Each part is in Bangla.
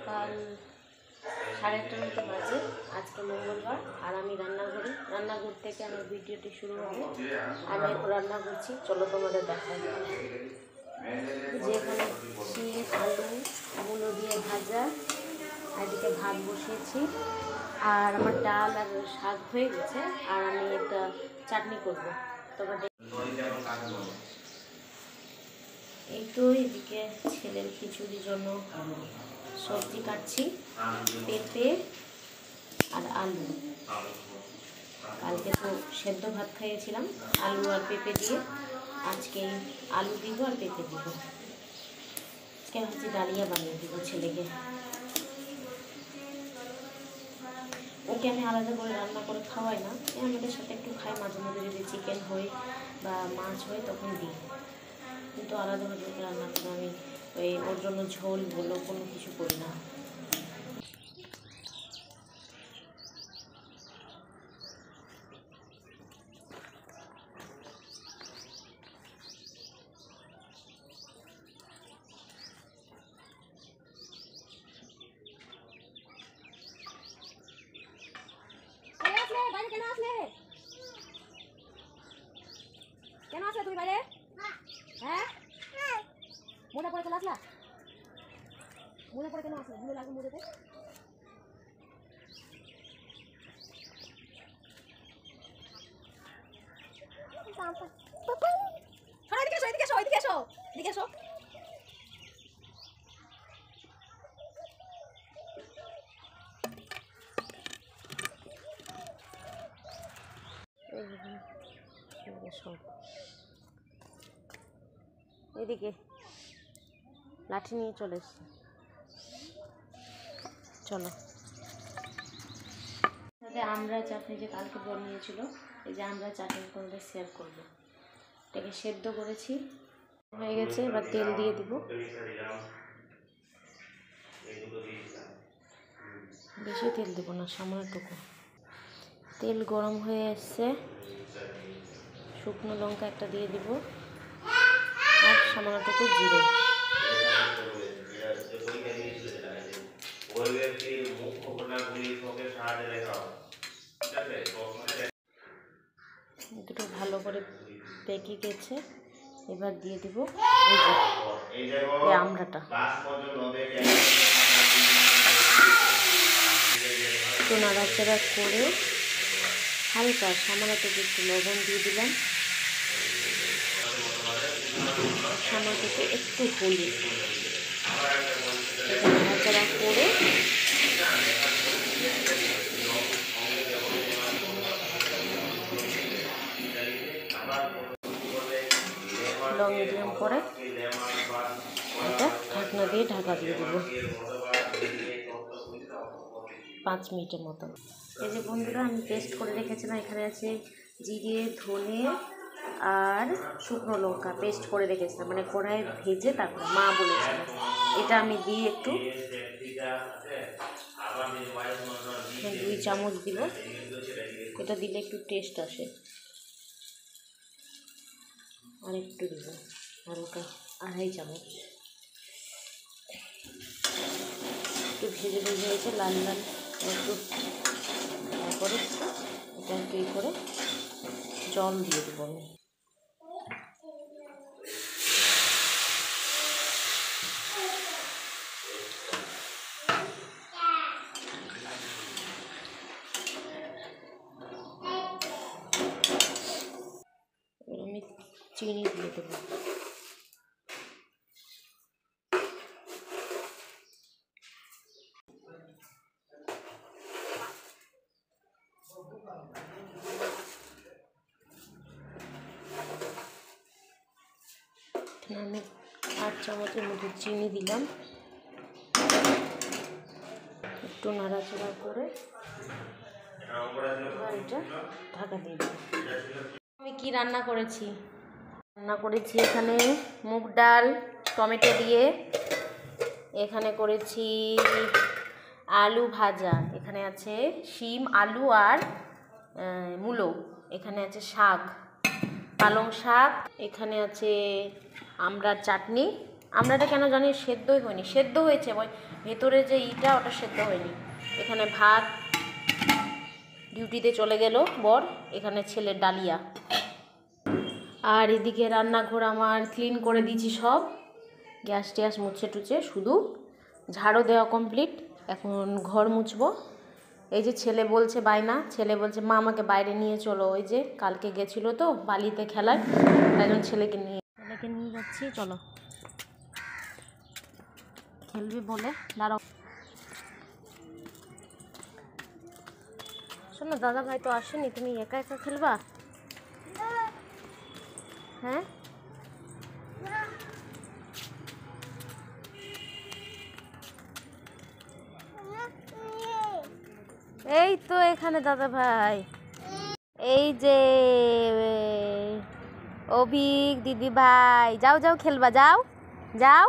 সকাল 8:30টার মতো বাজে। আজকে মঙ্গলবার আর আমি রান্নাঘর থেকে আমার ভিডিওটি শুরু হবে। আমি এখন রান্না করছি, চলো তোমাদের দেখাই। যে এখানে শিম আলু মূলো দিয়ে ভাজা, এদিকে ভাত বসিয়েছি, আর আমার ডাল আর শাক হয়ে গেছে, আর আমি একটা চাটনি করবো। তোমরা এই তো এদিকে ছেলের খিচুড়ির জন্য সবজি কাটছি, পেঁপে আর আলু। কালকে তো সেদ্ধ ভাত খাইয়েছিলাম আলু আর পেঁপে দিয়ে, আজকে আলু দিব আর পেঁপে দিব। আজকে ভাবছি ডালিয়া বানিয়ে দিব ছেলেকে। ওকে আমি আলাদা করে রান্না করে খাওয়াই না, আমাদের সাথে একটু খাই মাঝে মাঝে, যদি চিকেন হয় বা মাছ হয় তখন দিই, কিন্তু আলাদাভাবে ওকে রান্না করে আমি ওর জন্য ঝোল বলো কোনো কিছু করি না। কেন আসলে তুমি বাইরে? হ্যাঁ, মোজা পরে চলে আসলা? মোজা পরে কেন আসলে? ধুলো লাগবে মোজাতে। এদিকে এসো, এদিকে এসো, এদিকে এসো। এদিকে লাঠি নিয়ে চলে এসছি, চলো। আমরা চাটনি যে কালকে বানিয়েছিল, এই যে আমরা চাটনি তোমাদের শেয়ার করবো। এটাকে সেদ্ধ করেছি, হয়ে গেছে, এবার তেল দিয়ে দিব। বেশি তেল দেবো না, সামান্যটুকু। তেল গরম হয়ে এসছে, শুকনো লঙ্কা একটা দিয়ে দিব আর সামান্যটুকু জিরে। দুটো ভালো করে পেকে গেছে, এবার দিয়ে দিব এই যে আমড়াটা। একটু নাড়াচাড়া করে হালকা সামান্যটুকু একটু লবণ দিয়ে দিলাম, সামান্যটুকু একটু হলুদ। নাড়াচাড়া করে লো মিডিয়াম করে এটা ঢাকনা দিয়ে ঢাকা দিয়ে দেব 5 মিনিটের মতো। এই যে বন্ধুরা, আমি পেস্ট করে রেখেছিলাম, এখানে আছে জিরে, ধনে আর শুকনো লঙ্কা পেস্ট করে রেখেছিলাম, মানে কড়াইয়ে ভেজে তারপরে মা বলেছিল। এটা আমি দিয়ে একটু 2 চামচ দিব, এটা দিলে একটু টেস্ট আসে। আর একটু দিব হালকা 2.5 চামচ। একটু ভেজে ভেজে হয়েছে লাল লাল একটু, তারপরে এটা একটু করে জল দিয়ে দেবো আমি। আমি চিনি দিয়ে দেবো। আমি 8 চামচের মতো চিনি দিলাম, একটু নাড়াচাড়া করে এটা ঢাকা দিয়ে দিলাম। আমি কি রান্না করেছি? এখানে মুগ ডাল টমেটো দিয়ে, এখানে করেছি আলু ভাজা, এখানে আছে শিম আলু আর মূলো, এখানে আছে শাক পালং শাক, এখানে আছে আমড়ার চাটনি, আমরা এটা কেন জানি সেদ্ধই হয়নি, সেদ্ধ হয়েছে ওই ভেতরে যে ইটা ওটা সেদ্ধ হয়নি। এখানে ভাত, ডিউটিতে চলে গেল বর, এখানে ছেলের ডালিয়া। আর এদিকে রান্নাঘর আমার ক্লিন করে দিয়েছি সব, গ্যাস ট্যাস মুছে টুছে, শুধু ঝাড়ু দেওয়া কমপ্লিট। এখন ঘর মুছবো। এই যে ছেলে বলছে বায়না, ছেলে বলছে মা আমাকে বাইরে নিয়ে চলো, ওই যে কালকে গেছিলো তো বালিতে খেলায়, তাই জন্য ছেলেকে নিয়ে যাচ্ছি, চলো খেলবি বলে। দাঁড়াও, শোনো দাদা ভাই তো আসেনি, তুমি একা একা খেলবা? হ্যাঁ এই তো এখানে দাদা ভাই, এই যে অভিক দিদি ভাই, যাও যাও খেলবা, যাও যাও।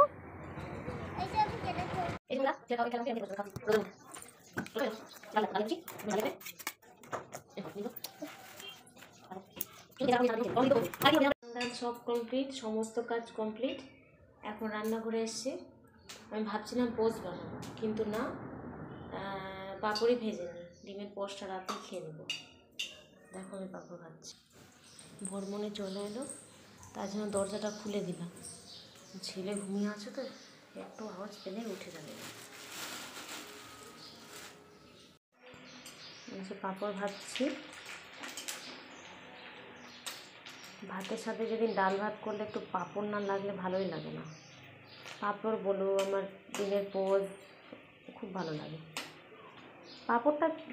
সব কমপ্লিট, সমস্ত কাজ কমপ্লিট। এখন রান্নাঘরে এসছি। আমি ভাবছিলাম পোস্ট বানাবো, কিন্তু না, পাঁপড়ই ভেজে নিই, ডিমের পোস্টটা রাতে খেয়ে নেবো। দেখো আমি পাঁপড় ভাজছি। ভোরমনে চলে এলো, তার জন্য দরজাটা খুলে দিলাম। ছেলে ঘুমিয়ে আছে তো, একটু আওয়াজ পেলে উঠে যাবে। পাঁপড় ভাজছি। ভাতের সাথে যেদিন ডাল ভাত করলে একটু পাঁপড় না লাগলে ভালোই লাগে না। পাঁপড় বলো, আমার ডিমের পোজ খুব ভালো লাগে।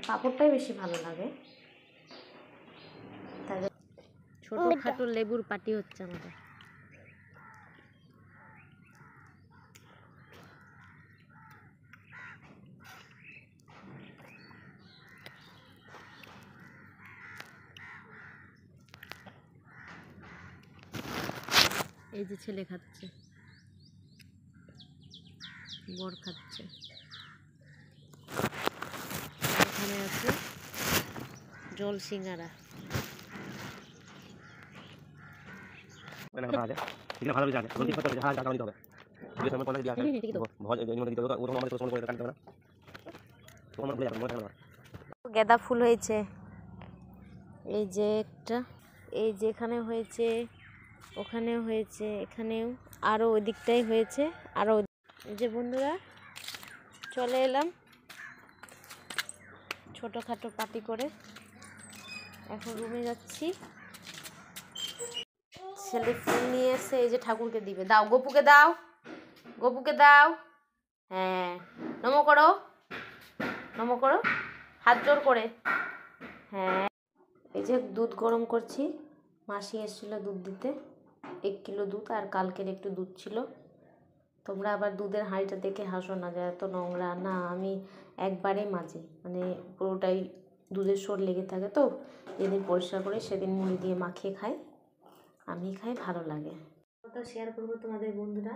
পাঁপড়টাই বেশি ভালো লাগে। তাই ছোটোখাটো লেবুর পাটি হচ্ছে আমাদের। এই যে ছেলে খাচ্ছে, বর খাচ্ছে। এখানে আছে জল সিঙ্গারা। গাঁদা ফুল হয়েছে, এই যে একটা, এই যে এখানে হয়েছে, ওখানে হয়েছে, এখানেও, আরও ওই দিকটাই হয়েছে, আরও। এই যে বন্ধুরা চলে এলাম ছোটোখাটো পার্টি করে। এখন রুমে যাচ্ছি। ছেলে ফুল নিয়ে এসে এই যে ঠাকুরকে দিবে। দাও, গপুকে দাও, গপুকে দাও। হ্যাঁ, নমো করো, নমো করো, হাত জোর করে। হ্যাঁ, এই যে দুধ গরম করছি। মাসি এসেছিল দুধ দিতে, 1 কিলো দুধ, আর কালকের একটু দুধ ছিল। তোমরা আবার দুধের হাঁড়িটা দেখে হাসো না যে এত নোংরা। না, আমি একবারে মাঝে, মানে পুরোটাই দুধের স্বর লেগে থাকে, তো যেদিন পরিষ্কার করে সেদিন মুড়ি দিয়ে মাখিয়ে খাই, আমি খাই, ভালো লাগে। কথা শেয়ার করবো তোমাদের বন্ধুরা।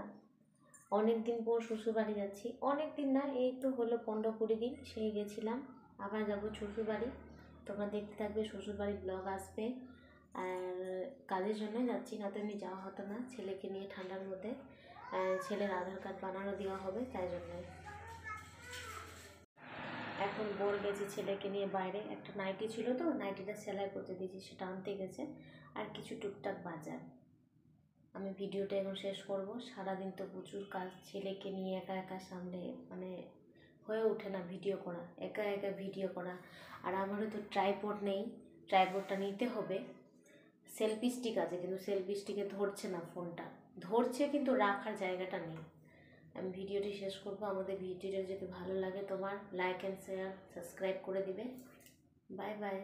অনেক দিন পর শ্বশুরবাড়ি যাচ্ছি, অনেক দিন না, এই তো হলো 15-20 দিন সেই গেছিলাম। আবার যাবো শ্বশুরবাড়ি, তোমরা দেখতে থাকবে, শ্বশুরবাড়ি ব্লগ আসবে। আর কাজের জন্য যাচ্ছি, না তো এমনি যাওয়া হতো না। ছেলেকে নিয়ে ঠান্ডার মধ্যে, ছেলের আধার কার্ড বানানো দেওয়া হবে, তাই জন্য। এখন বর গেছি ছেলেকে নিয়ে বাইরে, একটা নাইটি ছিল তো, নাইটিটা সেলাই করতে দিয়েছি, সেটা আনতে গেছে। আর কিছু টুকটাক বাজার। আমি ভিডিওটা এখন শেষ করব। সারাদিন তো প্রচুর কাজ, ছেলেকে নিয়ে একা একা সামনে, মানে হয়ে ওঠে না ভিডিও করা, একা একা ভিডিও করা। আর আমারও তো ট্রাইপড নেই, ট্রাইপডটা নিতে হবে। সেলফি স্টিক আছে, কিন্তু সেলফি স্টিকে ধরছে না, ফোনটা ধরছে কিন্তু রাখার জায়গাটা নেই। আমি ভিডিওটি শেষ করব। আমাদের ভিডিওটা যদি ভালো লাগে তোমার, লাইক অ্যান্ড শেয়ার, সাবস্ক্রাইব করে দিবে। Bye bye.